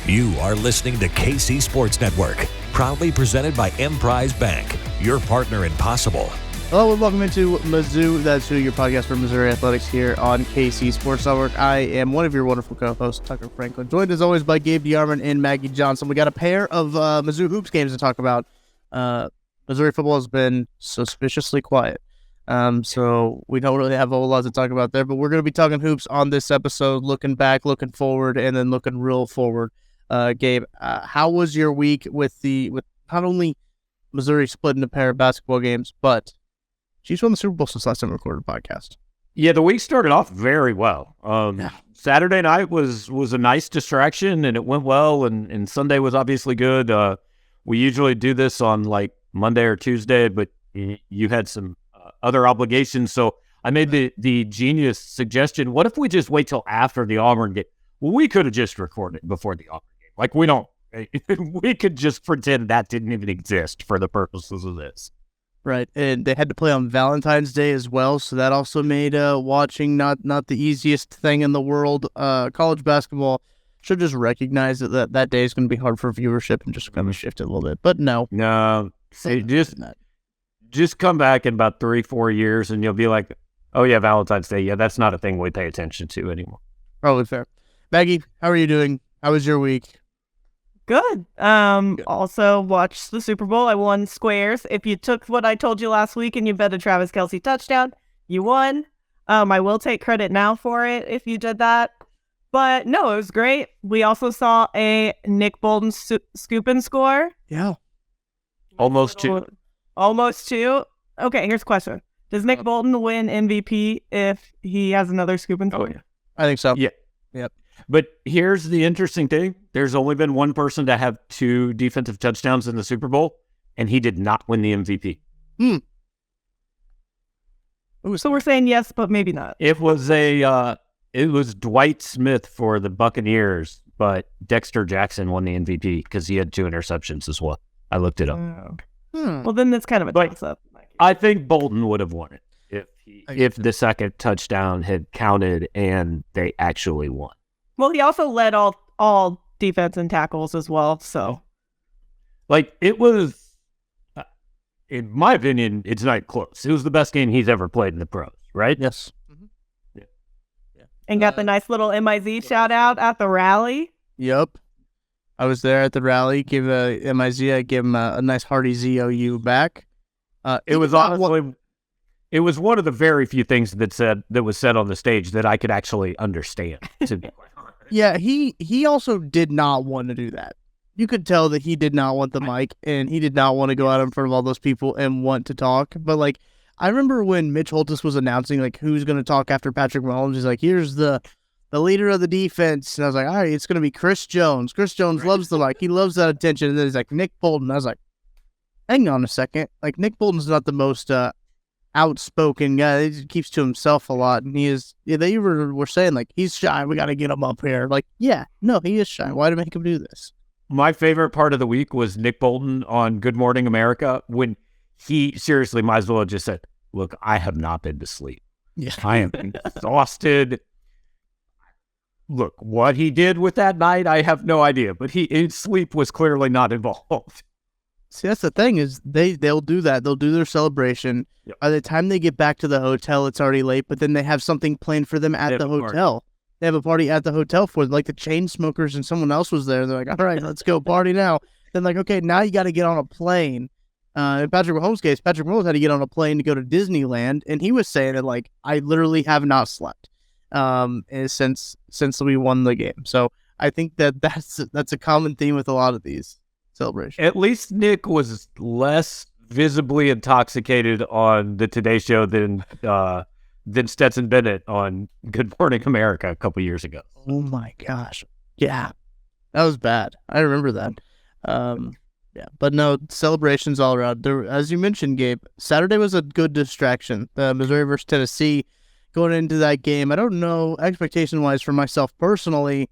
You are listening to KC Sports Network, proudly presented by Emprise Bank, your partner in possible. Hello and welcome into Mizzou. That's your podcast for Missouri Athletics here on KC Sports Network. I am one of your wonderful co-hosts, Tucker Franklin, joined as always by Gabe DeArmond and Maggie Johnson. We got a pair of Mizzou hoops games to talk about. Missouri football has been suspiciously quiet, so we don't really have a whole lot to talk about there, but we're going to be talking hoops on this episode, looking back, looking forward, and then looking real forward. Gabe, how was your week with not only Missouri splitting a pair of basketball games, but she's won the Super Bowl since last time we recorded a podcast. Yeah, the week started off very well. Saturday night was a nice distraction, and it went well, and Sunday was obviously good. We usually do this on like Monday or Tuesday, but you had some other obligations, so I made the genius suggestion, what if we just wait till after the Auburn game? Well, we could have just recorded before the Auburn game. Like, we could just pretend that didn't even exist for the purposes of this. Right, and they had to play on Valentine's Day as well, so that also made watching not the easiest thing in the world. College basketball should just recognize that day is going to be hard for viewership and just kind of shift it a little bit. But no, just come back in about 3-4 years, and you'll be like, oh yeah, Valentine's Day. Yeah, that's not a thing we pay attention to anymore. Probably fair. Maggie, how are you doing? How was your week? Good. Also watched the Super Bowl. I won squares. If you took what I told you last week and you bet a Travis Kelce touchdown, you won. I will take credit now for it if you did that. But no, it was great. We also saw a Nick Bolton scoop and score. Yeah. Almost two. Okay, here's a question. Does Nick Bolton win MVP if he has another scoop and score? Oh, yeah. I think so. Yeah. Yep. But here's the interesting thing. There's only been one person to have 2 defensive touchdowns in the Super Bowl, and he did not win the MVP. So we're saying yes, but maybe not. It was Dwight Smith for the Buccaneers, but Dexter Jackson won the MVP because he had 2 interceptions as well. I looked it up. Well, then that's kind of a toss-up. I think Bolton would have won it if the second touchdown had counted and they actually won. Well, he also led all defense and tackles as well, so. Like, it was, in my opinion, it's not close. It was the best game he's ever played in the pros, right? Yes. Yeah. And got the nice little MIZ shout-out at the rally. Yep. I was there at the rally. Gave MIZ, I gave him a nice hearty ZOU back. It was honestly... It was one of the very few things that was said on the stage that I could actually understand. To be quite honest. Yeah, he also did not want to do that. You could tell that he did not want the mic, and he did not want to go out in front of all those people and want to talk. But like, I remember when Mitch Holthus was announcing like who's going to talk after Patrick Mahomes. He's like, "Here's the leader of the defense," and I was like, "All right, it's going to be Chris Jones." Chris Jones loves the mic. He loves that attention. And then he's like, "Nick Bolton." I was like, "Hang on a second. Like Nick Bolton's not the most outspoken guy. He keeps to himself a lot, and he is. Yeah, they were saying like he's shy. We got to get him up here. Like, yeah, no, he is shy. Why do make him do this? My favorite part of the week was Nick Bolton on Good Morning America when he seriously might as well have just said, "Look, I have not been to sleep. Yeah, I am exhausted." Look, what he did with that night, I have no idea, but his sleep was clearly not involved. See, that's the thing is they'll do that. They'll do their celebration. Yep. By the time they get back to the hotel, it's already late, but then they have something planned for them at the hotel. They have a party at the hotel for them. Like the chain smokers and someone else was there. They're like, all right, let's go party now. Then like, okay, now you got to get on a plane. In Patrick Mahomes' case, Patrick Mahomes had to get on a plane to go to Disneyland, and he was saying that like, I literally have not slept since we won the game. So I think that's a common theme with a lot of these celebrations. At least Nick was less visibly intoxicated on the Today Show than Stetson Bennett on Good Morning America a couple years ago. Oh my gosh. Yeah. That was bad. I remember that. Yeah. But no, celebrations all around. There, as you mentioned, Gabe, Saturday was a good distraction. Missouri versus Tennessee going into that game. I don't know, expectation-wise for myself personally,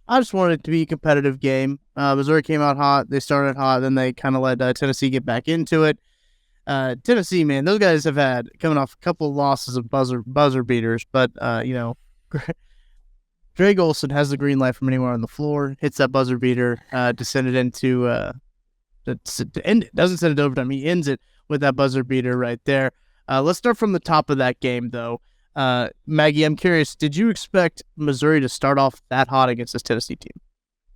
I just wanted it to be a competitive game. Missouri came out hot. They started hot. Then they kind of let Tennessee get back into it. Tennessee, man, those guys have had coming off a couple of losses of buzzer beaters, but Drake Olsen has the green light from anywhere on the floor, hits that buzzer beater to send it into to end it. Doesn't send it to overtime. He ends it with that buzzer beater right there. Let's start from the top of that game, though. Maggie, I'm curious, did you expect Missouri to start off that hot against this Tennessee team?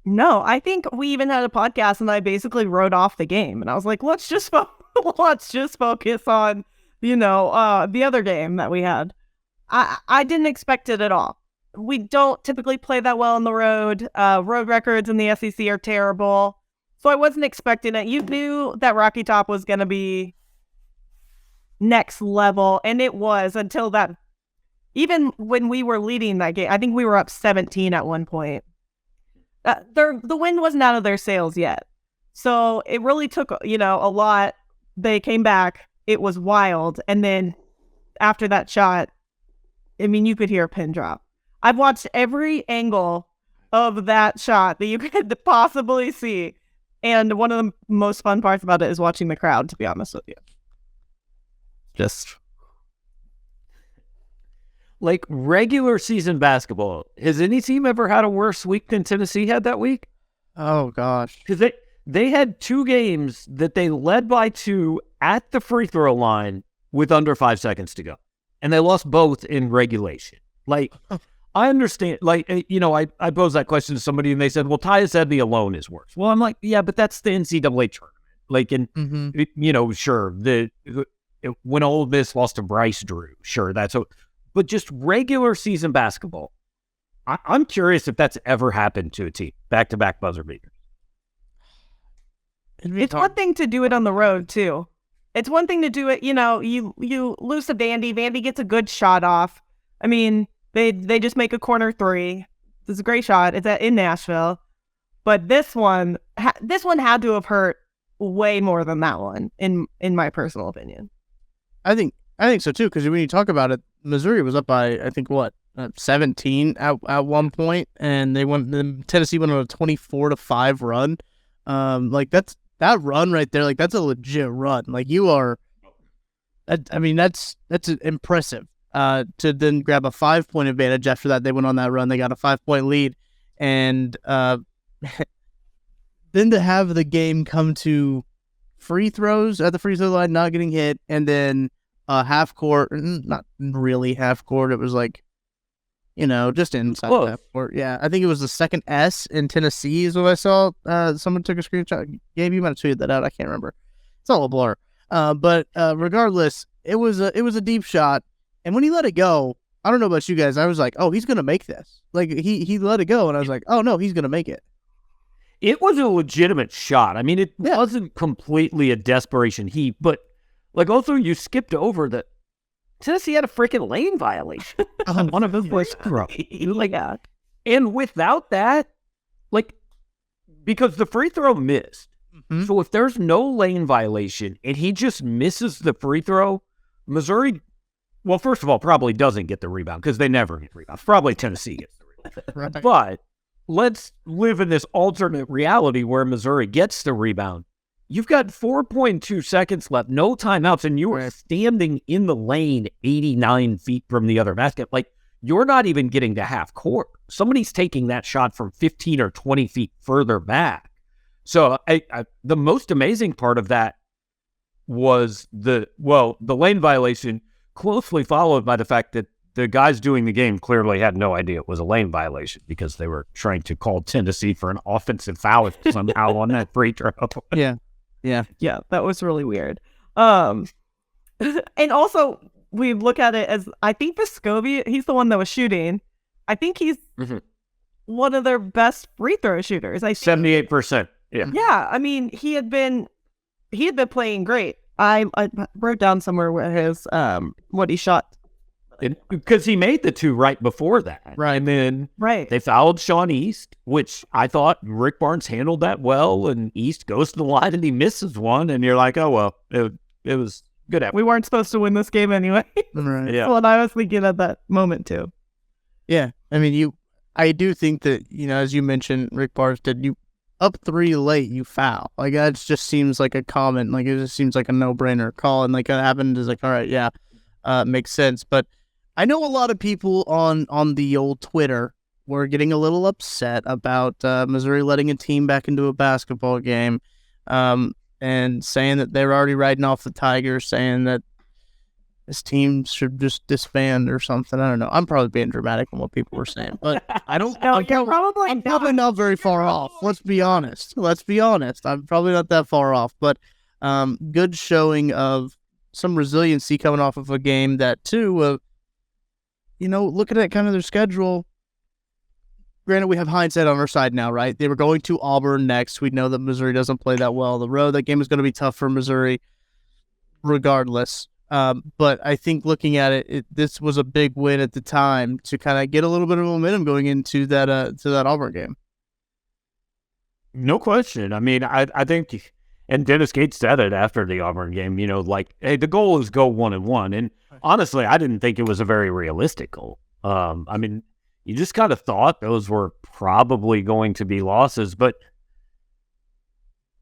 No, I think we even had a podcast and I basically wrote off the game. And I was like, let's just focus on, the other game that we had. I didn't expect it at all. We don't typically play that well on the road. Road records in the SEC are terrible. So I wasn't expecting it. You knew that Rocky Top was going to be next level. And it was until that. Even when we were leading that game, I think we were up 17 at one point. The wind wasn't out of their sails yet. So it really took, a lot. They came back. It was wild. And then after that shot, I mean, you could hear a pin drop. I've watched every angle of that shot that you could possibly see. And one of the most fun parts about it is watching the crowd, to be honest with you. Just like regular season basketball. Has any team ever had a worse week than Tennessee had that week? Oh, gosh. Because they had 2 games that they led by 2 at the free throw line with under 5 seconds to go. And they lost both in regulation. Like, I understand, I posed that question to somebody and they said, well, Tyus Edney alone is worse. Well, I'm like, yeah, but that's the NCAA tournament. Like, sure, when Ole Miss lost to Bryce Drew, sure, but just regular season basketball, I'm curious if that's ever happened to a team, back-to-back buzzer beaters. It's one thing to do it on the road, too. It's one thing to do it, you lose to Vandy. Vandy gets a good shot off. I mean, they just make a corner 3. It's a great shot. It's in Nashville. But this one had to have hurt way more than that one, in my personal opinion. I think so, too, because when you talk about it, Missouri was up by, I think, 17 at one point, and Tennessee went on a 24-5 run. That run right there, that's a legit run. That's impressive. To then grab a 5-point advantage after that, they went on that run. They got a 5-point lead, and then to have the game come to free throws at the free throw line, not getting hit, and then half court, not really half court. It was just inside half court. Yeah, I think it was the second S in Tennessee is what I saw. Someone took a screenshot. Gabe, you might have tweeted that out. I can't remember. It's all a blur. But regardless, it was a deep shot, and when he let it go, I don't know about you guys, I was like, oh, he's gonna make this. He let it go, and I was like, oh no, he's gonna make it. It was a legitimate shot. I mean, it wasn't completely a desperation heat, but also you skipped over that Tennessee had a freaking lane violation on one of his first throws. And without that, because the free throw missed, so if there's no lane violation and he just misses the free throw, Missouri, well, first of all, probably doesn't get the rebound because they never get rebounds. Probably Tennessee gets the rebound. Right. But let's live in this alternate reality where Missouri gets the rebound. You've got 4.2 seconds left, no timeouts, and you are standing in the lane 89 feet from the other basket. You're not even getting to half court. Somebody's taking that shot from 15 or 20 feet further back. So the most amazing part of that was the lane violation, closely followed by the fact that the guys doing the game clearly had no idea it was a lane violation because they were trying to call Tennessee for an offensive foul somehow on that free throw. Yeah, that was really weird. And also, we look at it as, I think Vescovi, he's the one that was shooting. I think he's one of their best free throw shooters. 78%. Yeah. Yeah, I mean, he had been playing great. I wrote down somewhere where his what he shot. Because he made the 2 right before that. Right. And then they fouled Sean East, which I thought Rick Barnes handled that well, and East goes to the line and he misses one, and you're like, oh, well, it was good effort. We weren't supposed to win this game anyway. Right. Yeah. That's what I was thinking at that moment, too. Yeah. I mean, I do think that, as you mentioned, Rick Barnes did, you up 3 late, you foul. That just seems like a common, it just seems like a no-brainer call, and it happened is all right, yeah, makes sense. But I know a lot of people on the old Twitter were getting a little upset about Missouri letting a team back into a basketball game, and saying that they're already riding off the Tigers, saying that this team should just disband or something. I don't know. I'm probably being dramatic on what people were saying, but I don't. No, I'm probably not very far off. Let's be honest. I'm probably not that far off, but good showing of some resiliency coming off of a game that too. Looking at kind of their schedule. Granted, we have hindsight on our side now, right? They were going to Auburn next. We know that Missouri doesn't play that well on the road. That game is going to be tough for Missouri, regardless. But I think looking at it, this was a big win at the time to kind of get a little bit of momentum going into that Auburn game. No question. I mean, I think, and Dennis Gates said it after the Auburn game, hey, the goal is go 1-1. And honestly, I didn't think it was a very realistic goal. I mean, you just kind of thought those were probably going to be losses. But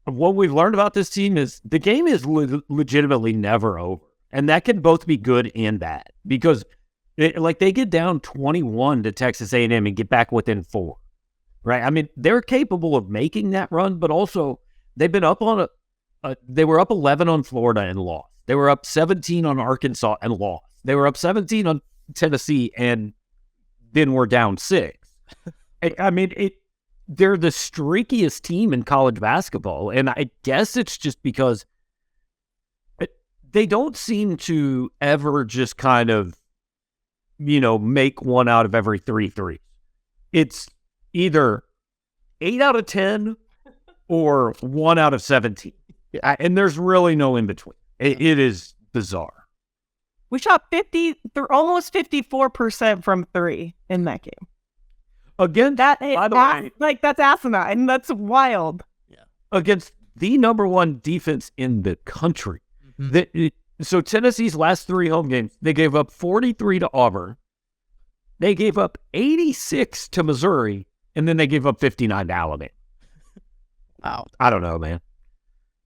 what we've learned about this team is the game is legitimately never over. And that can both be good and bad because they get down 21 to Texas A&M and get back within 4, right? I mean, they're capable of making that run, but also they've been up on they were up 11 on Florida and lost. They were up 17 on Arkansas and lost. They were up 17 on Tennessee and then were down 6. I mean, they're the streakiest team in college basketball. And I guess it's just because they don't seem to ever just kind of, make 1 out of every 3 threes. It's either 8 out of 10 or 1 out of 17. And there's really no in between. It is bizarre. We shot almost 54% from 3 in that game. Again, by the way, that's asinine. That's wild. Yeah. Against the number 1 defense in the country. So Tennessee's last 3 home games, they gave up 43 to Auburn. They gave up 86 to Missouri, and then they gave up 59 to Alabama. Wow. I don't know, man.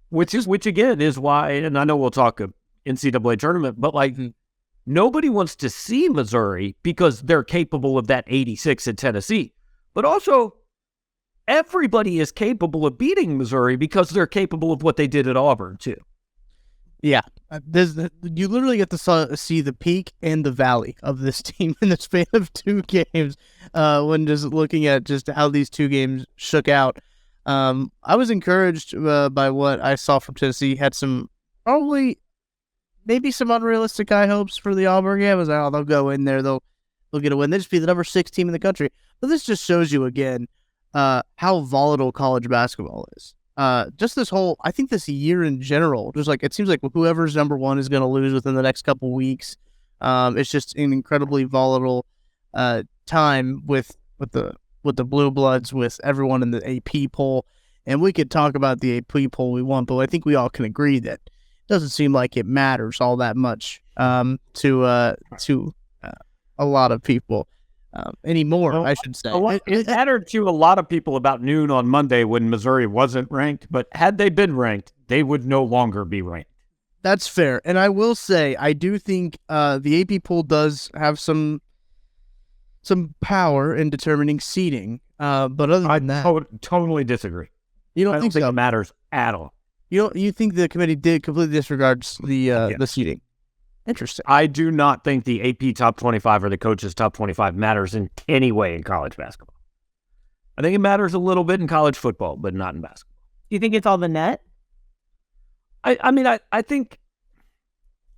Which again is why, and I know we'll talk NCAA tournament, but nobody wants to see Missouri because they're capable of that 86 in Tennessee. But also, everybody is capable of beating Missouri because they're capable of what they did at Auburn, too. Yeah, you literally get to see the peak and the valley of this team in the span of 2 games when just looking at just how these 2 games shook out. I was encouraged by what I saw from Tennessee. Had some maybe some unrealistic high hopes for the Auburn game. I was like, they'll go in there, they'll get a win. They'll just be the number 6 team in the country. But this just shows you again how volatile college basketball is. Just I think this year in general, just it seems like whoever's number 1 is going to lose within the next couple weeks. It's just an incredibly volatile time with the Blue Bloods, with everyone in the AP poll. And we could talk about the AP poll we want, but I think we all can agree that it doesn't seem like it matters all that much to a lot of people. Anymore, I should say. It mattered to a lot of people about noon on Monday when Missouri wasn't ranked, but had they been ranked, they would no longer be ranked. That's fair. And I will say, I do think the AP poll does have some power in determining seeding. But other than that, I totally disagree. You don't I think don't think so? it matters at all. You think the committee did completely disregards the seeding? Interesting. I do not think the AP top 25 or the coaches top 25 matters in any way in college basketball. I think it matters a little bit in college football, but not in basketball. Do you think it's all the net? I think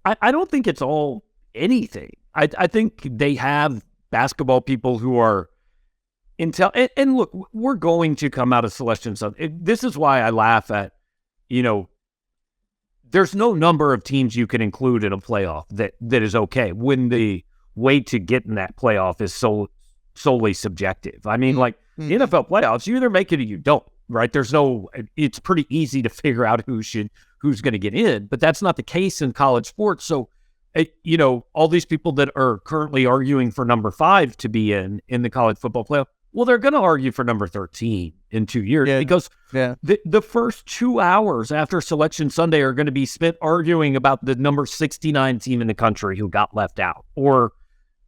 I don't think it's all anything. I think they have basketball people who are and look, we're going to come out of Celestian Sunday. This is why I laugh at, there's no number of teams you can include in a playoff that is okay when the way to get in that playoff is solely subjective. I mean, the NFL playoffs, you either make it or you don't, right? It's pretty easy to figure out who's going to get in, but that's not the case in college sports. So, all these people that are currently arguing for number 5 to be in the college football playoff, well, they're going to argue for number 13 in 2 years because the first 2 hours after Selection Sunday are going to be spent arguing about the number 69 team in the country who got left out, or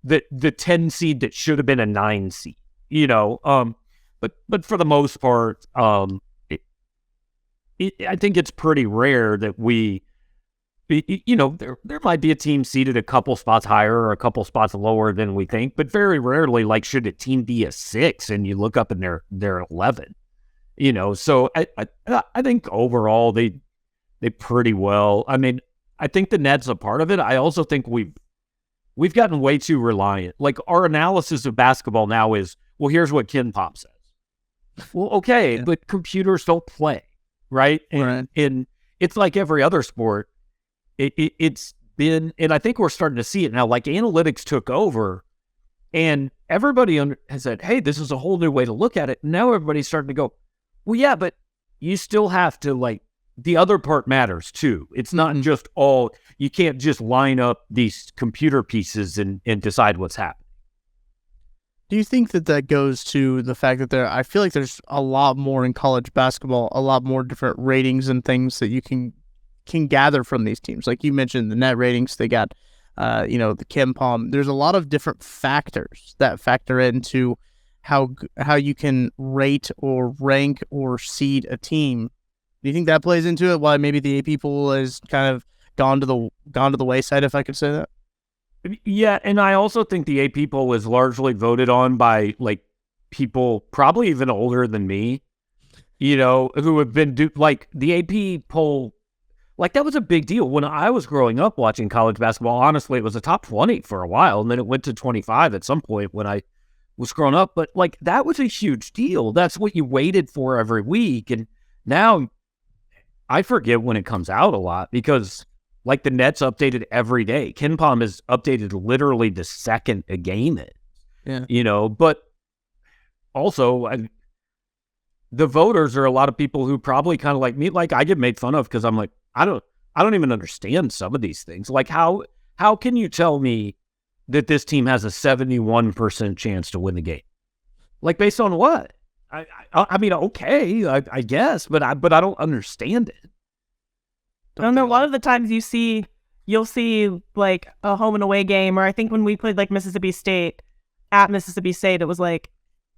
the 10 seed that should have been a 9 seed. But for the most part, I think it's pretty rare that there might be a team seated a couple spots higher or a couple spots lower than we think, but very rarely, like, should a team be a 6 and you look up and they're 11, So I think overall they pretty well. I mean, I think the net's a part of it. I also think we've gotten way too reliant. Like, our analysis of basketball now is, well, here's what Ken Pop says. Well, okay, but computers don't play, right? And it's like every other sport. It's been, and I think we're starting to see it now, like analytics took over and everybody has said, hey, this is a whole new way to look at it. And now everybody's starting to go, well, yeah, but you still have to, like, the other part matters too. It's not just you can't just line up these computer pieces and decide what's happening. Do you think that goes to the fact that I feel like there's a lot more in college basketball, a lot more different ratings and things that you can gather from these teams? Like you mentioned, the net ratings, they got, the Ken Pom. There's a lot of different factors that factor into how you can rate or rank or seed a team. Do you think that plays into it? Why maybe the AP pool has kind of gone to the wayside, if I could say that? Yeah, and I also think the AP poll was largely voted on by, like, people probably even older than me, who have been like the AP poll. Like, that was a big deal when I was growing up watching college basketball. Honestly, it was a top 20 for a while, and then it went to 25 at some point when I was growing up. But, like, that was a huge deal. That's what you waited for every week. And now I forget when it comes out a lot because, like, the net's updated every day. Ken Pom is updated literally the second a game is. Yeah. But also, the voters are a lot of people who probably kind of like me. Like, I get made fun of because I'm like, I don't even understand some of these things. Like, how can you tell me that this team has a 71% chance to win the game? Like, based on what? I mean, okay, I guess, but I don't understand it. I don't know. A lot of the times you'll see like a home and away game, or I think when we played like Mississippi State, it was like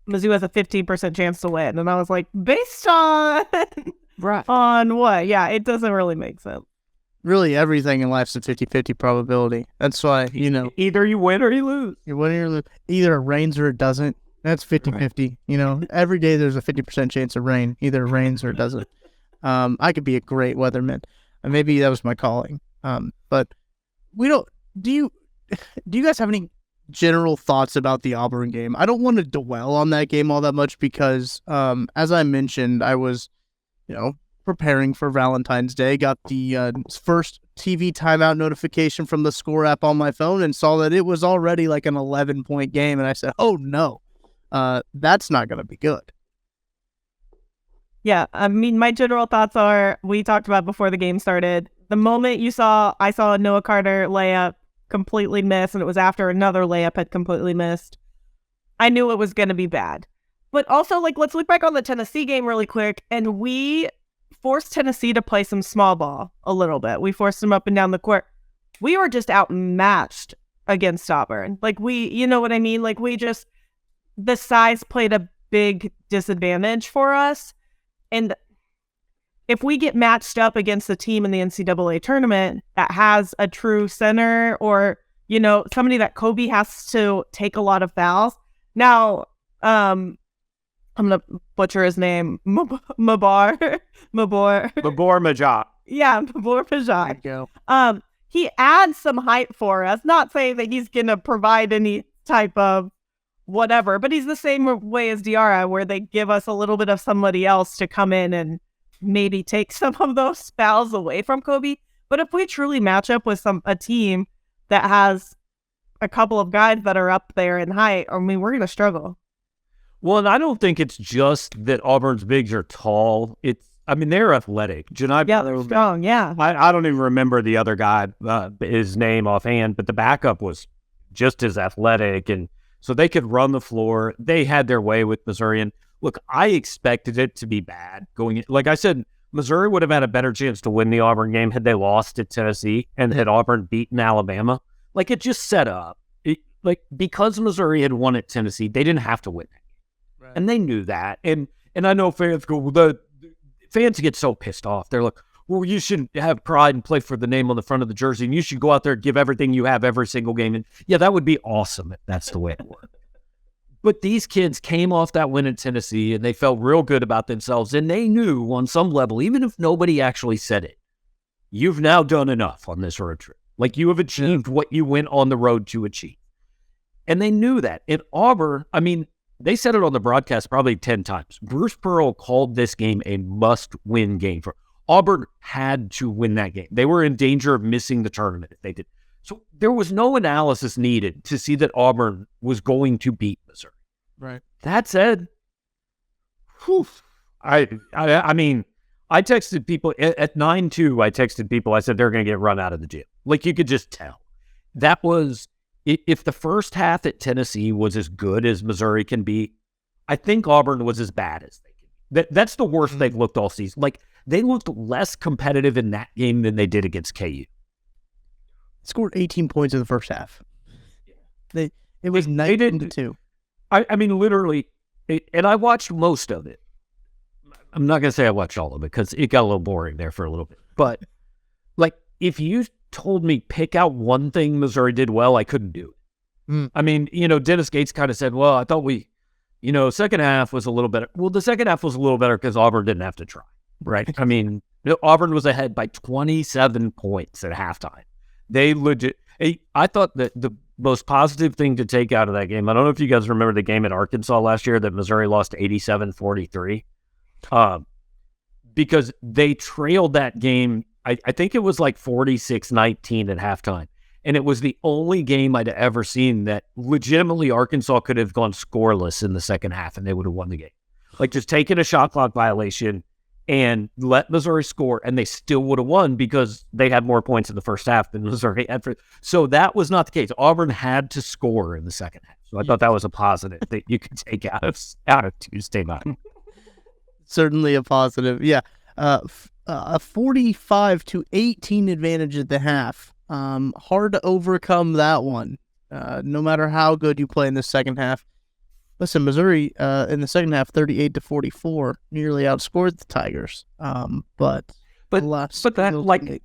Mizzou has a 15% chance to win, and I was like, based on on what? Yeah, it doesn't really make sense. Really, everything in life's a 50-50 probability. That's why, either you win or you lose. You win or you lose. Either it rains or it doesn't. That's 50-50. Every day there's a 50% chance of rain. Either it rains or it doesn't. I could be a great weatherman. Maybe that was my calling. But we don't. Do you guys have any general thoughts about the Auburn game? I don't want to dwell on that game all that much because, as I mentioned, I was, preparing for Valentine's Day. Got the first TV timeout notification from the Score app on my phone and saw that it was already like an 11-point game, and I said, "Oh no, that's not going to be good." Yeah, I mean, my general thoughts are, we talked about before the game started. The moment I saw a Noah Carter layup completely miss, and it was after another layup had completely missed, I knew it was going to be bad. But also, like, let's look back on the Tennessee game really quick, and we forced Tennessee to play some small ball a little bit. We forced them up and down the court. We were just outmatched against Auburn. Like, you know what I mean? Like, the size played a big disadvantage for us. And if we get matched up against a team in the NCAA tournament that has a true center or, somebody that Kobe has to take a lot of fouls. Now, I'm going to butcher his name. Mabor Majah. Yeah, Mabor Majah. Go. He adds some height for us. Not saying that he's going to provide any type of whatever, but he's the same way as Diarra, where they give us a little bit of somebody else to come in and maybe take some of those fouls away from Kobe. But if we truly match up with a team that has a couple of guys that are up there in height, I mean, we're going to struggle. Well, and I don't think it's just that Auburn's bigs are tall. They're athletic. They're strong, yeah. I don't even remember the other guy, his name offhand, but the backup was just as athletic, and so they could run the floor. They had their way with Missouri. And look, I expected it to be bad going in. Like I said, Missouri would have had a better chance to win the Auburn game had they lost at Tennessee and had Auburn beaten Alabama. Like, it just set up. Because Missouri had won at Tennessee, they didn't have to win that game. And they knew that. And I know fans go, well, the fans get so pissed off. They're like, well, you should have pride and play for the name on the front of the jersey, and you should go out there and give everything you have every single game. And yeah, that would be awesome if that's the way it worked. But these kids came off that win in Tennessee, and they felt real good about themselves, and they knew on some level, even if nobody actually said it, you've now done enough on this road trip. Like, you have achieved what you went on the road to achieve. And they knew that. In Auburn, I mean, they said it on the broadcast probably 10 times. Bruce Pearl called this game a must-win game for Auburn. Had to win that game. They were in danger of missing the tournament if they did. So there was no analysis needed to see that Auburn was going to beat Missouri. Right. That said, I mean, I texted people at 9-2. I texted people. I said they're going to get run out of the gym. Like, you could just tell. That was, if the first half at Tennessee was as good as Missouri can be, I think Auburn was as bad as they can be. That's the worst they've looked all season. Like, they looked less competitive in that game than they did against KU. Scored 18 points in the first half. It was 9-2. I mean, literally, and I watched most of it. I'm not going to say I watched all of it because it got a little boring there for a little bit. But, like, if you told me pick out one thing Missouri did well, I couldn't do it. I mean, Dennis Gates kind of said, well, I thought second half was a little better. Well, the second half was a little better because Auburn didn't have to try, right? I mean, Auburn was ahead by 27 points at halftime. They I thought that the most positive thing to take out of that game, I don't know if you guys remember the game at Arkansas last year that Missouri lost 87-43. Because they trailed that game, I think it was like 46-19 at halftime. And it was the only game I'd ever seen that legitimately Arkansas could have gone scoreless in the second half and they would have won the game. Like, just taking a shot clock violation and let Missouri score, and they still would have won because they had more points in the first half than Missouri had. So that was not the case. Auburn had to score in the second half. So I thought that was a positive that you could take out of Tuesday night. Certainly a positive. Yeah. A 45-18 advantage at the half. Hard to overcome that one, no matter how good you play in the second half. Listen, Missouri in the second half, 38-44, nearly outscored the Tigers. But that, like,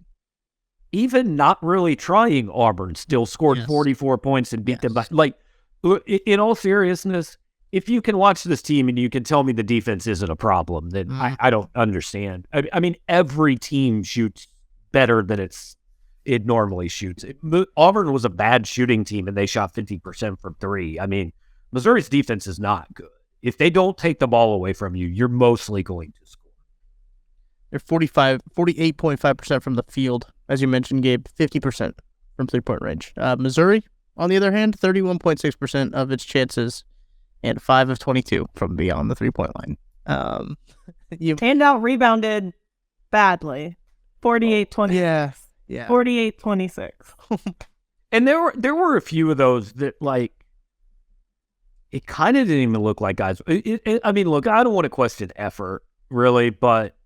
even not really trying, Auburn still scored 44 points and beat them by. Like, in all seriousness, if you can watch this team and you can tell me the defense isn't a problem, then I don't understand. I mean, every team shoots better than it normally shoots. Auburn was a bad shooting team, and they shot 50% from three. I mean, Missouri's defense is not good. If they don't take the ball away from you, you're mostly going to score. They're 48.5% from the field, as you mentioned, Gabe, 50% from three-point range. Missouri, on the other hand, 31.6% of its chances and 5 of 22 from beyond the three-point line. Handout rebounded badly. 48-26. Yeah. 48-26. And there were a few of those that, like, it kind of didn't even look like guys. I mean, look, I don't want to question effort, really, but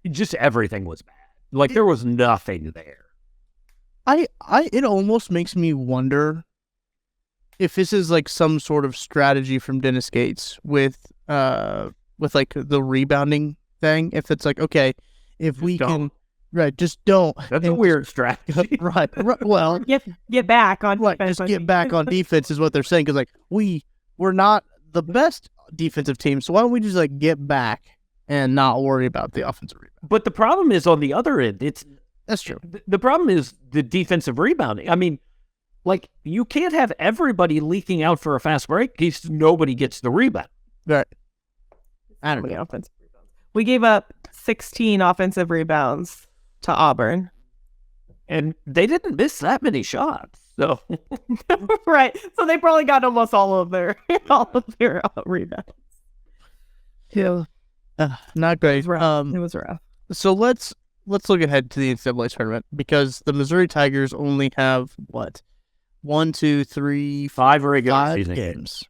just everything was bad. Like, there was nothing there. It almost makes me wonder if this is like some sort of strategy from Dennis Gates with like the rebounding thing. If it's like, okay, if we can, right, just don't. That's a weird strategy. Right. Well, get back on defense. Just get back on defense is what they're saying. Because, like, we're not the best defensive team, so why don't we just, like, get back and not worry about the offensive rebound? But the problem is on the other end. That's true. The problem is the defensive rebounding. I mean, like, you can't have everybody leaking out for a fast break because nobody gets the rebound. Right. I don't know. Offensive rebounds. We gave up 16 offensive rebounds to Auburn. And they didn't miss that many shots. So right. So they probably got almost all of their rebounds. Yeah. Not great. It was rough. It was rough. So let's look ahead to the NCAA tournament, because the Missouri Tigers only have what? 1, 2, 3, 5 regular season games.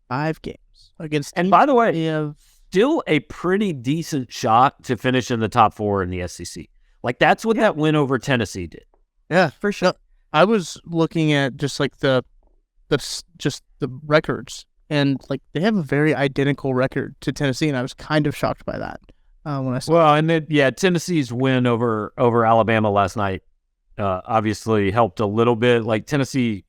5 games against. And by the way, still a pretty decent shot to finish in the top 4 in the SEC. Like, that's what that win over Tennessee did. Yeah, for sure. I was looking at just like the records, and like they have a very identical record to Tennessee, and I was kind of shocked by that when I saw. Well, and then Tennessee's win over Alabama last night obviously helped a little bit. Like Tennessee,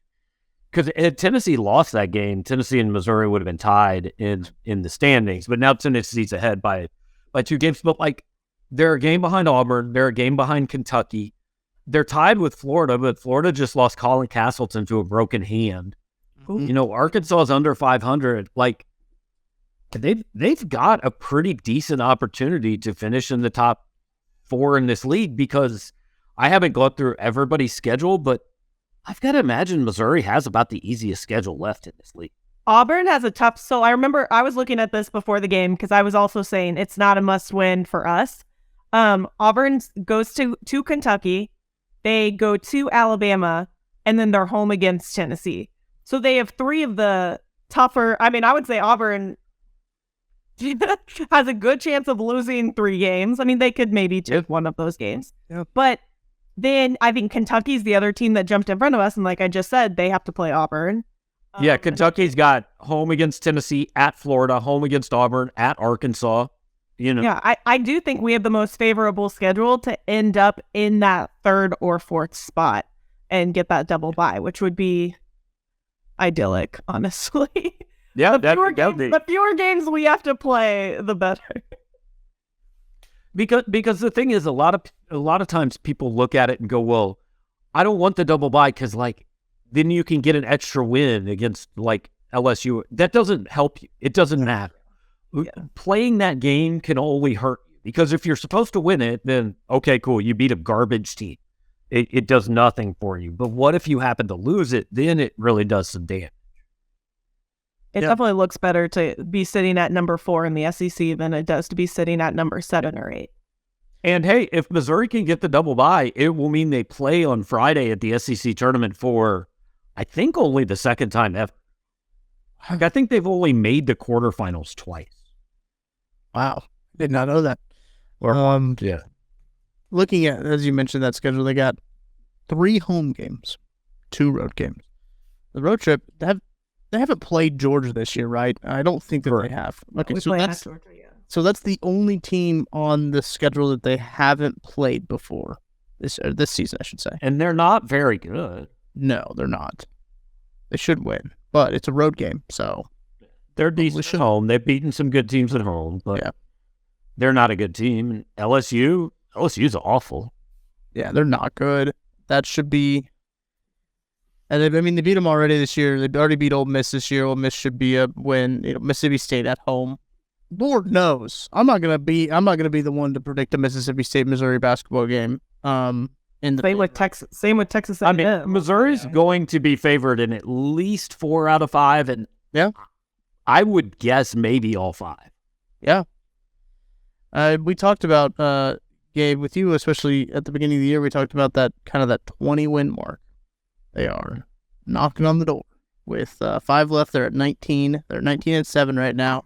because if Tennessee lost that game, Tennessee and Missouri would have been tied in the standings. But now Tennessee's ahead by 2 games. But like they're a game behind Auburn, they're a game behind Kentucky. They're tied with Florida, but Florida just lost Colin Castleton to a broken hand. Mhm. You know, Arkansas is under 500. Like they've got a pretty decent opportunity to finish in the top 4 in this league, because I haven't gone through everybody's schedule, but I've got to imagine Missouri has about the easiest schedule left in this league. Auburn has a tough. So I remember I was looking at this before the game because I was also saying it's not a must win for us. Auburn goes to Kentucky. They go to Alabama, and then they're home against Tennessee. So they have 3 of the tougher. I mean, I would say Auburn has a good chance of losing 3 games. I mean, they could maybe take one of those games. Yeah. But then I think Kentucky's the other team that jumped in front of us. And like I just said, they have to play Auburn. Kentucky's got home against Tennessee, at Florida, home against Auburn, at Arkansas. You know, Yeah, I do think we have the most favorable schedule to end up in that 3rd or 4th spot and get that double bye, which would be idyllic, honestly. yeah, The fewer games we have to play, the better. because the thing is, a lot of times people look at it and go, well, I don't want the double bye because like then you can get an extra win against like LSU. That doesn't help you. It doesn't matter. Yeah. Playing that game can only hurt you, because if you're supposed to win it, then okay, cool, you beat a garbage team. It does nothing for you. But what if you happen to lose it? Then it really does some damage. It definitely looks better to be sitting at number 4 in the SEC than it does to be sitting at number 7 or 8. And hey, if Missouri can get the double bye, it will mean they play on Friday at the SEC tournament for, I think, only the 2nd time ever. I think they've only made the quarterfinals twice. Wow, did not know that. Yeah. Looking at, as you mentioned, that schedule, they got 3 home games, 2 road games. The road trip, they haven't played Georgia this year, right? I don't think that they have. Okay, so that's the only team on the schedule that they haven't played before this season, I should say. And they're not very good. No, they're not. They should win, but it's a road game, so they're decent at home. They've beaten some good teams at home, but they're not a good team. And LSU's awful. Yeah, they're not good. That should be. And they beat them already this year. They already beat Ole Miss this year. Ole Miss should be a win. Mississippi State at home. Lord knows, I'm not gonna be the one to predict a Mississippi State Missouri basketball game. Same with Texas. I mean, Missouri's going to be favored in at least 4 out of 5, and I would guess maybe all 5. Yeah. We talked about Gabe, with you, especially at the beginning of the year. We talked about that 20 win mark. They are knocking on the door with 5 left. They're at 19. They're 19-7 right now.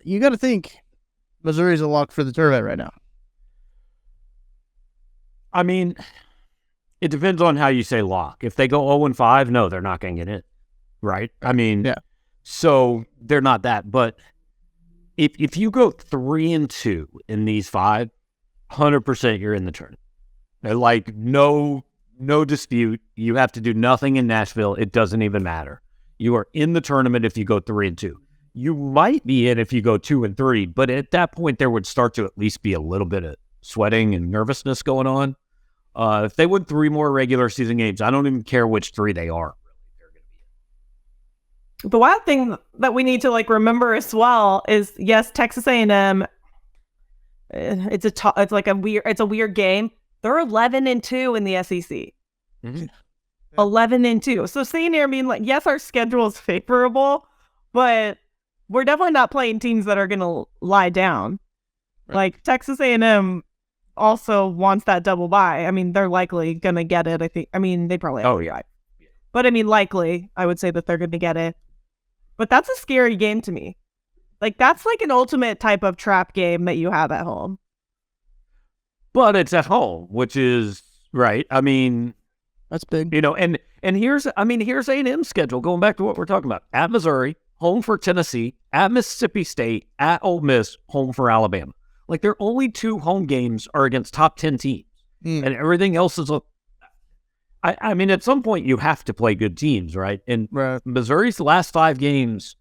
You got to think Missouri's a lock for the tournament right now. I mean, it depends on how you say lock. If they go 0-5, no, they're not going to get in, right? I mean, so they're not that. But if you go 3-2 in these 5, 100% you're in the tournament. Like no dispute. You have to do nothing in Nashville. It doesn't even matter. You are in the tournament if you go 3-2. You might be in if you go 2-3, but at that point there would start to at least be a little bit of sweating and nervousness going on. If they win 3 more regular season games, I don't even care which 3 they are. The wild thing that we need to remember as well is, yes, Texas A&M. It's a weird game. They're 11-2 in the SEC. Mm-hmm. 11-2. So sitting here being yes, our schedule is favorable, but we're definitely not playing teams that are going to lie down. Right. Texas A&M also wants that double bye. I mean, they're likely going to get it. I think. I mean, they probably. Oh yeah. But I mean, likely, I would say that they're going to get it. But that's a scary game to me. That's an ultimate type of trap game that you have at home. But it's at home, which is right. I mean, That's big. And here's A&M's schedule, going back to what we're talking about. At Missouri, home for Tennessee, at Mississippi State, at Ole Miss, home for Alabama. Like, their only 2 home games are against top 10 teams. And everything else is I mean, at some point you have to play good teams, right? And Missouri's last 5 games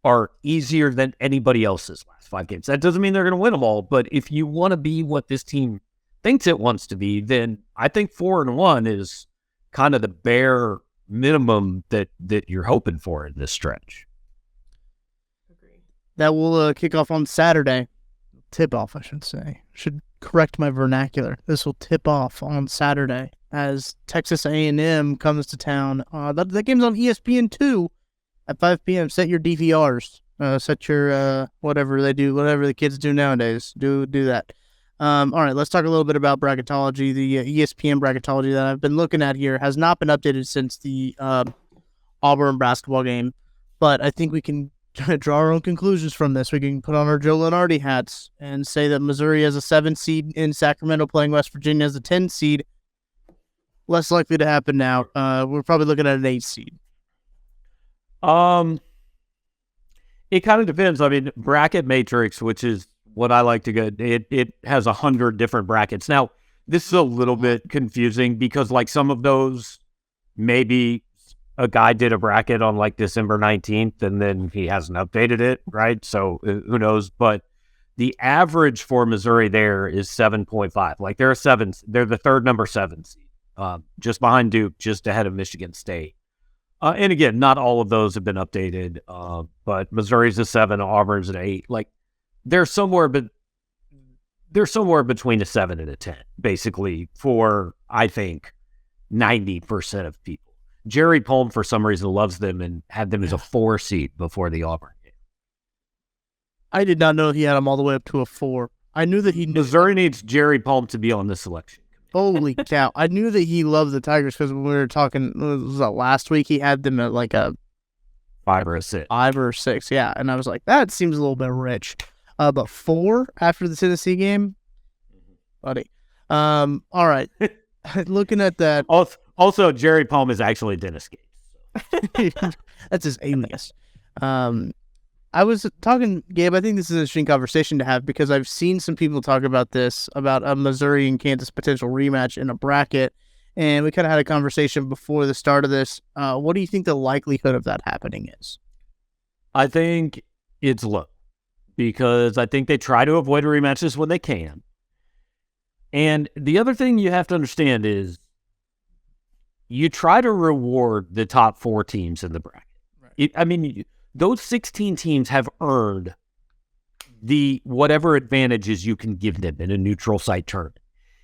are easier than anybody else's last 5 games. That doesn't mean they're going to win them all, but if you want to be what this team thinks it wants to be, then I think 4-1 is kind of the bare minimum that you're hoping for in this stretch. That will kick off on Saturday. Tip off, I should say. Should correct my vernacular. This will tip off on Saturday as Texas A&M comes to town. That game's on ESPN2 at 5 p.m. Set your DVRs. Set your whatever they do, whatever the kids do nowadays. Do that. All right, let's talk a little bit about bracketology. The ESPN bracketology that I've been looking at here has not been updated since the Auburn basketball game, but I think we can draw our own conclusions from this. We can put on our Joe Lunardi hats and say that Missouri has a 7 seed in Sacramento playing West Virginia as a 10 seed. Less likely to happen now. We're probably looking at an 8 seed. It kind of depends. I mean, bracket matrix, which is what I like to get, it has 100 different brackets. Now, this is a little bit confusing because, like, some of those, maybe a guy did a bracket on like December 19th and then he hasn't updated it, right? So who knows? But the average for Missouri there is 7.5. Like, they're the third number 7 seed, just behind Duke, just ahead of Michigan State. And again, not all of those have been updated, but Missouri's a 7, Auburn's an 8. Like, they're somewhere between a 7 and a 10, basically, for, I think, 90% of people. Jerry Palm, for some reason, loves them and had them as a 4 seed before the Auburn game. I did not know he had them all the way up to a 4. I knew that Missouri needs Jerry Palm to be on the selection. Holy cow. I knew that he loved the Tigers because when we were talking, was that last week, he had them at like a 5 or a 6. 5 or 6, yeah. And I was like, that seems a little bit rich. But 4 after the Tennessee game? Buddy. All right. Looking at that. Also, Jerry Palm is actually Dennis Gates. That's his alias. I was talking, Gabe, I think this is an interesting conversation to have because I've seen some people talk about this, about a Missouri and Kansas potential rematch in a bracket, and we kind of had a conversation before the start of this. What do you think the likelihood of that happening is? I think it's low because I think they try to avoid rematches when they can. And the other thing you have to understand is you try to reward the top 4 teams in the bracket. Right. Those 16 teams have earned the whatever advantages you can give them in a neutral site tournament.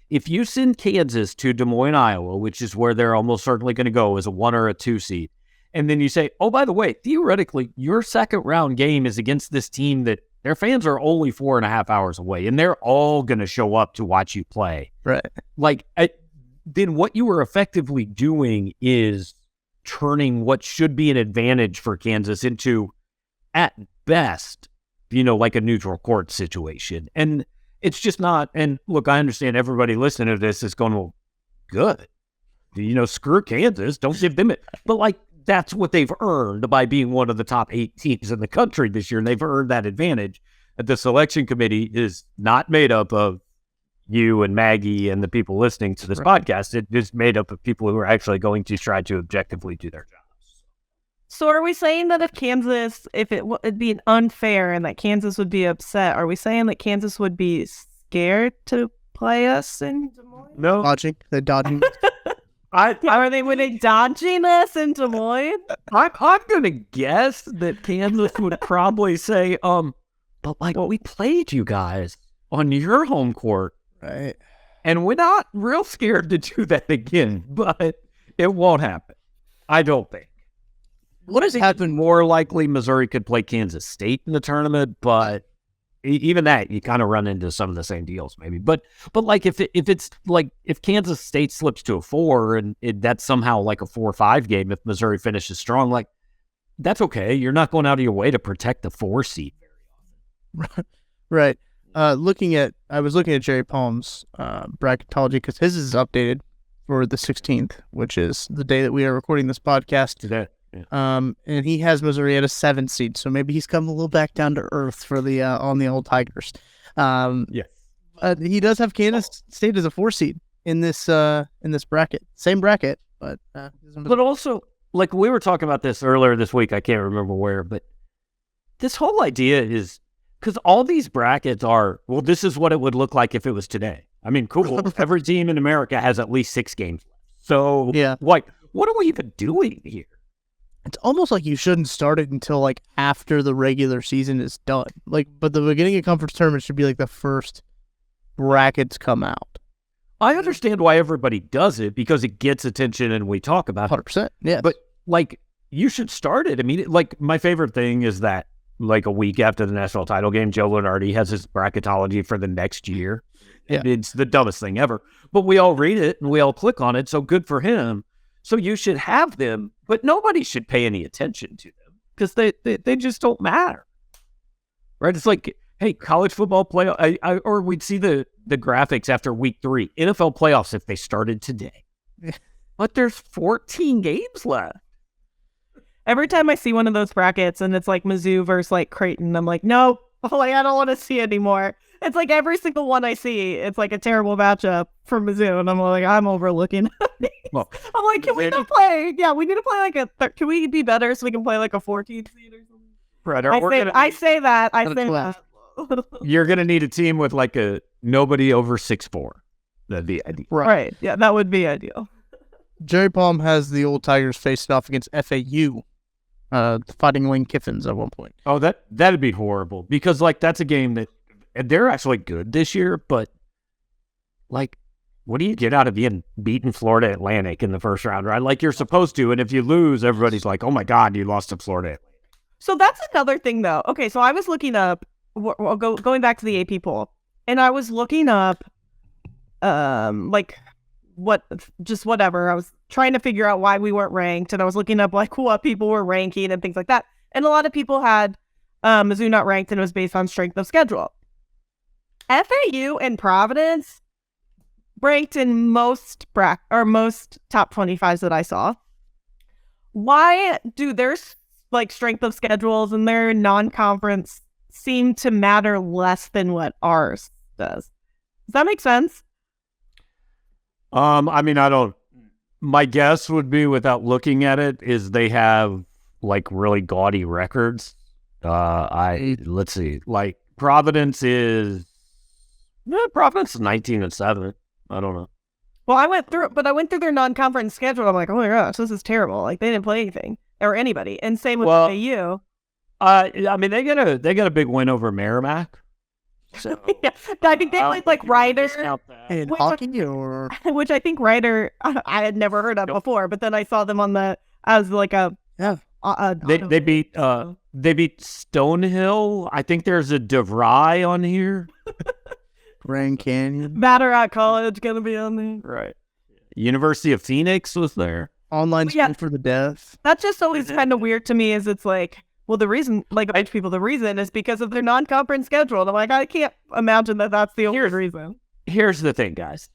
If you send Kansas to Des Moines, Iowa, which is where they're almost certainly going to go as a 1 or a 2 seed, and then you say, oh, by the way, theoretically, your second round game is against this team that their fans are only 4.5 hours away, and they're all going to show up to watch you play. Right. Then what you are effectively doing is turning what should be an advantage for Kansas into, at best, like a neutral court situation. And it's just not. And look, I understand everybody listening to this is going, well, good. Screw Kansas. Don't give them it. But that's what they've earned by being one of the top 8 teams in the country this year. And they've earned that advantage. The selection committee is not made up of you and Maggie and the people listening to this podcast. It is made up of people who are actually going to try to objectively do their jobs. So are we saying that if it'd be unfair and that Kansas would be upset, are we saying that Kansas would be scared to play us in Des Moines? No. They're dodging. Were they dodging us in Des Moines? I'm going to guess that Kansas would probably say, but we played you guys on your home court. Right. And we're not real scared to do that again, but it won't happen. I don't think. What has happened? More likely Missouri could play Kansas State in the tournament, but even that, you kind of run into some of the same deals maybe. But if Kansas State slips to a 4 and that's somehow like a 4-5 game, if Missouri finishes strong, that's okay. You're not going out of your way to protect the 4 seed very often. Right. I was looking at Jerry Palm's bracketology because his is updated for the 16th, which is the day that we are recording this podcast. Today. Yeah. And he has Missouri at a 7 seed, so maybe he's come a little back down to earth for the on the old Tigers. Yes. He does have Kansas State as a 4 seed in this bracket, same bracket, but also, like we were talking about this earlier this week, I can't remember where, but this whole idea is because all these brackets are, well, this is what it would look like if it was today. I mean, cool. Every team in America has at least 6 games left. So, yeah, like, what are we even doing here? It's almost like you shouldn't start it until like after the regular season is done. Like, but the beginning of conference tournament should be like the first brackets come out. I understand why everybody does it because it gets attention and we talk about it. 100%. Yeah. But like, you should start it immediately. Like, my favorite thing is that like a week after the national title game, Joe Lunardi has his bracketology for the next year. Yeah. It's the dumbest thing ever. But we all read it and we all click on it. So good for him. So you should have them, but nobody should pay any attention to them because they just don't matter. Right? It's like, hey, college football playoff, or we'd see the graphics after week 3, NFL playoffs if they started today. But there's 14 games left. Every time I see one of those brackets and it's like Mizzou versus like Creighton, I'm like, nope, like, I don't want to see it anymore. It's like every single one I see, it's like a terrible matchup for Mizzou, and I'm like, I'm overlooking. Well, I'm like, can we not play? Yeah, we need to play like can we be better so we can play like a 14 seed or something? Brett, I say that. You're going to need a team with like a nobody over 6'4". That'd be ideal. Right. Yeah, that would be ideal. Jerry Palm has the old Tigers facing off against FAU, fighting Lane Kiffins at one point. Oh, that'd be horrible because like that's a game that they're actually good this year, but like, what do you get out of being beaten Florida Atlantic in the first round, right? Like you're supposed to, and if you lose, everybody's like, oh my God, you lost to Florida Atlantic. So that's another thing though. Okay, so I was looking up, going back to the AP poll, and I was looking up, like, whatever. I was trying to figure out why we weren't ranked, and I was looking up like what people were ranking and things like that. And a lot of people had Mizzou not ranked, and it was based on strength of schedule. FAU and Providence ranked in most top 25s that I saw. Why do their like strength of schedules and their non-conference seem to matter less than what ours does? Does that make sense? I mean, I don't. My guess would be, without looking at it, is they have like really gaudy records. Let's see. Like Providence is 19-7. I don't know. Well, I went through their non-conference schedule. I'm like, oh my gosh, this is terrible. Like they didn't play anything or anybody. And same with AU. I mean, they got a big win over Merrimack. So yeah, I think they played like Ryder in hockey, or which I think Ryder I had never heard of before, but then I saw them as like a they beat Stonehill. I think there's a DeVry on here. Grand Canyon, Batterack College gonna be on there, right? University of Phoenix was there. Online school for the deaf. That's just always kind of weird to me. Is it's like, well, the reason, like, the reason is because of their non-conference schedule. And I'm like, I can't imagine that that's the only reason. Here's the thing, guys.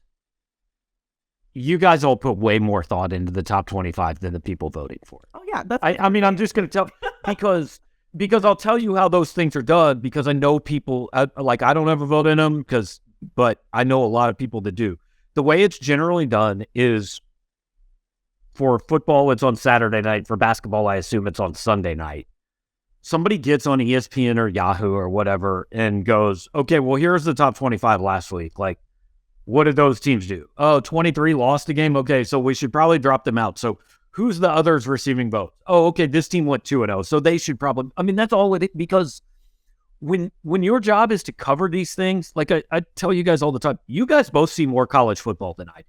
You guys all put way more thought into the top 25 than the people voting for it. Oh, yeah. I mean, I'm just going to tell, because I'll tell you how those things are done, because I know people, I don't ever vote in them, but I know a lot of people that do. The way it's generally done is, for football, it's on Saturday night. For basketball, I assume it's on Sunday night. Somebody gets on ESPN or Yahoo or whatever and goes, okay, well, here's the top 25 last week. Like, what did those teams do? Oh, 23 lost the game. Okay, so we should probably drop them out. So who's the others receiving votes? Oh, okay, this team went 2-0. So they should probably, I mean, that's all it is, because when your job is to cover these things, like I tell you guys all the time, you guys both see more college football than I do.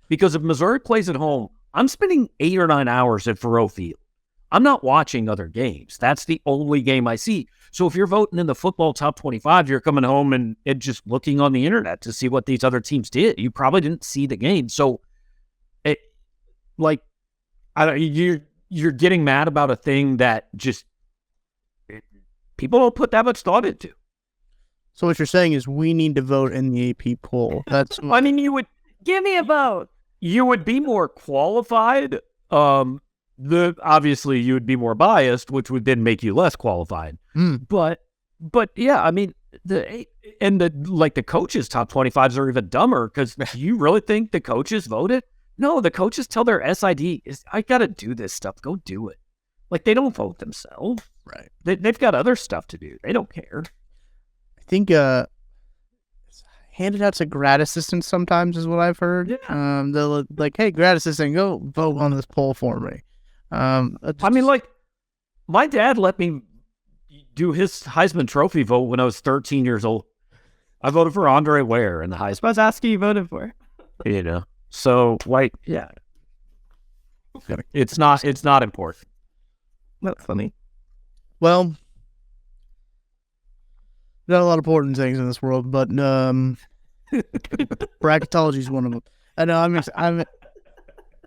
Because if Missouri plays at home, I'm spending 8 or 9 hours at Faurot Field. I'm not watching other games. That's the only game I see. So if you're voting in the football top 25, you're coming home and just looking on the internet to see what these other teams did. You probably didn't see the game. So, you're getting mad about a thing that just people don't put that much thought into. So what you're saying is we need to vote in the AP poll. That's I mean, you would give me a vote. you would be more qualified. Obviously you would be more biased, which would then make you less qualified. But yeah, I mean, the coaches' top 25s are even dumber because you really think the coaches voted? No, the coaches tell their SID, I got to do this stuff. Go do it. Like, they don't vote themselves. Right. They've got other stuff to do. They don't care. I think handed out to grad assistants sometimes is what I've heard. Yeah. They'll like, hey, grad assistant, go vote on this poll for me. I mean, like, my dad let me do his Heisman Trophy vote when I was 13 years old. I voted for Andre Ware in the Heisman. I was asking you voted for. You know, so like, yeah, it's not important. That's funny. Well, not a lot of important things in this world, but bracketology is one of them. I know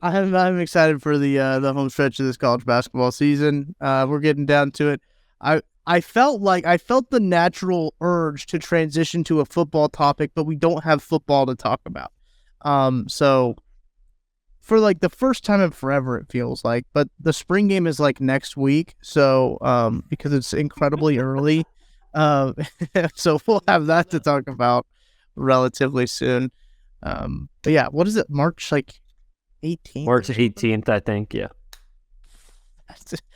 I'm excited for the home stretch of this college basketball season. We're getting down to it. I felt the natural urge to transition to a football topic, but we don't have football to talk about. So for like the first time in forever, it feels like, but the spring game is like next week. So, because it's incredibly early. So we'll have that to talk about relatively soon. But yeah, what is it? March 18th? March 18th, I think. Yeah.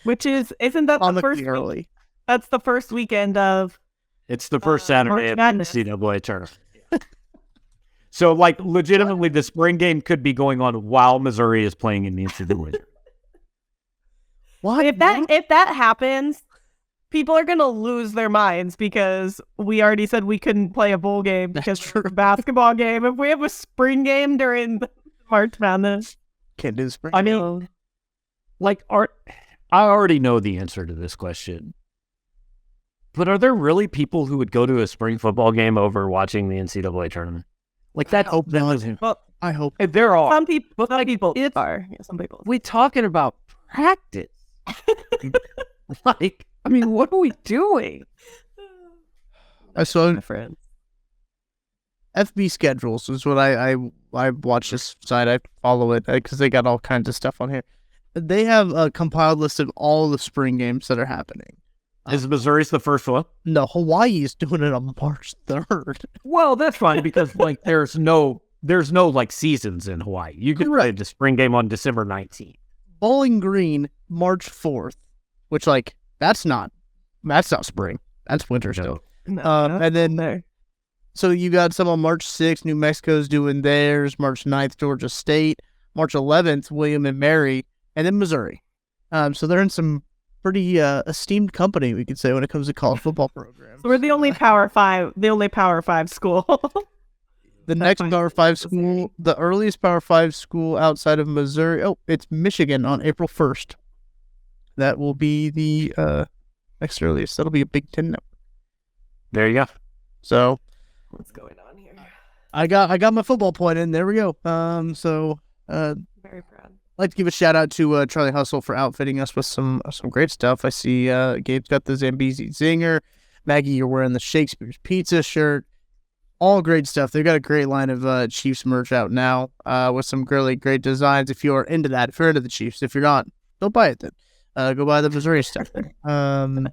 Which isn't that the first early? That's the first weekend of. It's the first Saturday of the NCAA tournament. So, like, legitimately, the spring game could be going on while Missouri is playing in the NCAA. Why? If that happens, people are gonna lose their minds because we already said we couldn't play a bowl game because of a basketball game. If we have a spring game during March Madness, can't do the spring. I mean, like, I already know the answer to this question. But are there really people who would go to a spring football game over watching the NCAA tournament? Like, that. Well, I hope there are some people. Some people are. Yeah, some people. We're talking about practice. Like, I mean, what are we doing? I saw my friend. FB schedules is what I watch this site. I follow it because they got all kinds of stuff on here. They have a compiled list of all the spring games that are happening. Is Missouri's the first one? No, Hawaii is doing it on March 3rd. Well, that's fine because like there's no like seasons in Hawaii. You can play the spring game on December 19th. Bowling Green, March 4th, which like that's not spring. That's winter still. No, and then there. So you got some on March 6th. New Mexico's doing theirs. March 9th, Georgia State. March 11th, William and Mary, and then Missouri. So they're in some pretty esteemed company, we could say, when it comes to college football programs. So we're the only Power 5 school. The next Power 5 school, the earliest Power 5 school outside of Missouri, it's Michigan on April 1st. That will be the next earliest. That'll be a Big Ten network. There you go. So what's going on here? I got my football point in. There we go. Very proud. I'd like to give a shout out to Charlie Hustle for outfitting us with some great stuff. I see Gabe's got the Zambezi Zinger. Maggie, you're wearing the Shakespeare's Pizza shirt. All great stuff. They've got a great line of Chiefs merch out now with some really great designs. If you're into that, if you're into the Chiefs, if you're not, don't buy it then. Go buy the Missouri stuff. I'm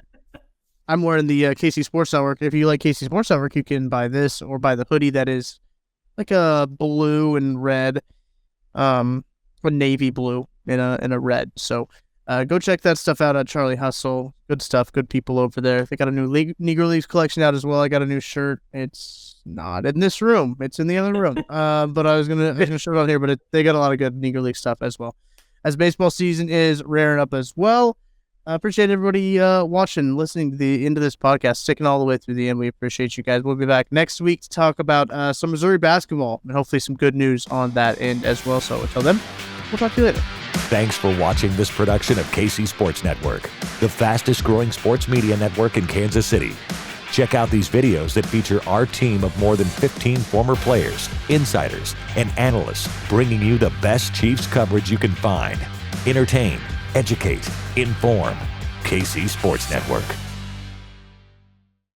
wearing the KC Sports Network. If you like KC Sports Network, you can buy this or buy the hoodie that is like a blue and red, a navy blue in a red. So go check that stuff out at Charlie Hustle. Good stuff. Good people over there. They got a new Negro Leagues collection out as well. I got a new shirt. It's not in this room. It's in the other room. But I was gonna show it on here. But they got a lot of good Negro League stuff as well. As baseball season is rearing up as well. I appreciate everybody watching, listening to the end of this podcast, sticking all the way through the end. We appreciate you guys. We'll be back next week to talk about some Missouri basketball and hopefully some good news on that end as well. So until then, we'll talk to you later. Thanks for watching this production of KC Sports Network, the fastest growing sports media network in Kansas City. Check out these videos that feature our team of more than 15 former players, insiders, and analysts bringing you the best Chiefs coverage you can find. Entertain, educate, inform. KC Sports Network.